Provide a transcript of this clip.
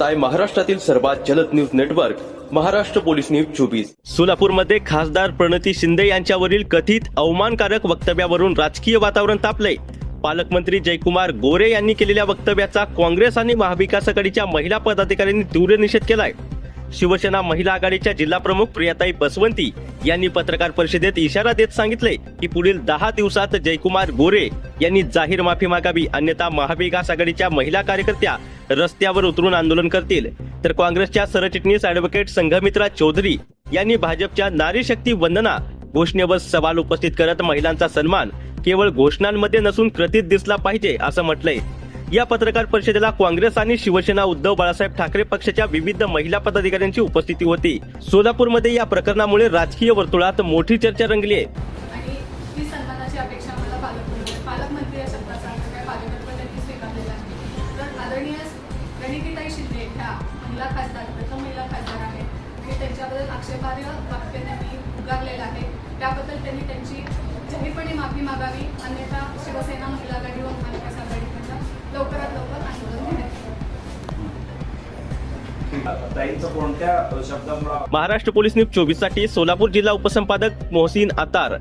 पाहताय महाराष्ट्रातील सर्वात जलद news network Maharashtra police news 24। सोलापूरमध्ये खासदार प्रणिती शिंदे यांच्यावरील कथित अवमानकारक वक्तव्यावरून राजकीय वातावरण तापले। पालकमंत्री जयकुमार गोरे यांनी केलेल्या वक्तव्याचा काँग्रेस आणि महाविकास आघाडीच्या महिला पदाधिकाऱ्यांनी तीव्र निषेध केलाय। शिवसेना महिला आघाडीच्या जिल्हा प्रमुख प्रियाताई बसवंती यांनी पत्रकार परिषदेत इशारा देत सांगितले की पुढील 10 दिवसात जयकुमार गोरे यांनी जाहीर माफी मागावी, अन्यथा महाविकास आघाडीच्या महिला कार्यकर्त्या रस्त्यावर उतरून आंदोलन करतील। तर काँग्रेसच्या सरचिटणीस ॲडव्होकेट संघमित्रा चौधरी यांनी भाजपच्या नारी शक्ती वंदना घोषणेवर सवाल उपस्थित करत महिलांचा सन्मान केवळ घोषणांमध्ये नसून कृतीत दिसला पाहिजे असं म्हटलंय। या पत्रकार परिषदेला काँग्रेस आणि शिवसेना उद्धव बाळासाहेब ठाकरे पक्षाच्या विविध महिला पदाधिकाऱ्यांची उपस्थिती होती। सोलापूरमध्ये या प्रकरणामुळे राजकीय वर्तुळात मोठी चर्चा रंगली आहे। आणि ही सन्मानाची अपेक्षा मला पालकमंत्री या शब्दाचा काय पालकत्व त्यांनी स्वीकारलेला आहे। तर आदरणीय प्रणितीताई शिंदे ह्या महिला खासदार, प्रथम महिला खासदार आहेत आणि त्यांच्याबद्दल आक्षेपार्ह वाक्य त्यांनी उगारलेलं आहे। त्याबद्दल त्यांनी त्यांची जाहीरपणे माफी मागावी, अन्यथा शिवसेना महिला आघाडी व महाविकास आघाडीकडनं लवकरात लवकर आंदोलन घेण्यात येईल। महाराष्ट्र पोलीस न्यूज 24 साठी सोलापूर जिल्हा उपसंपादक मोहसिन आतार।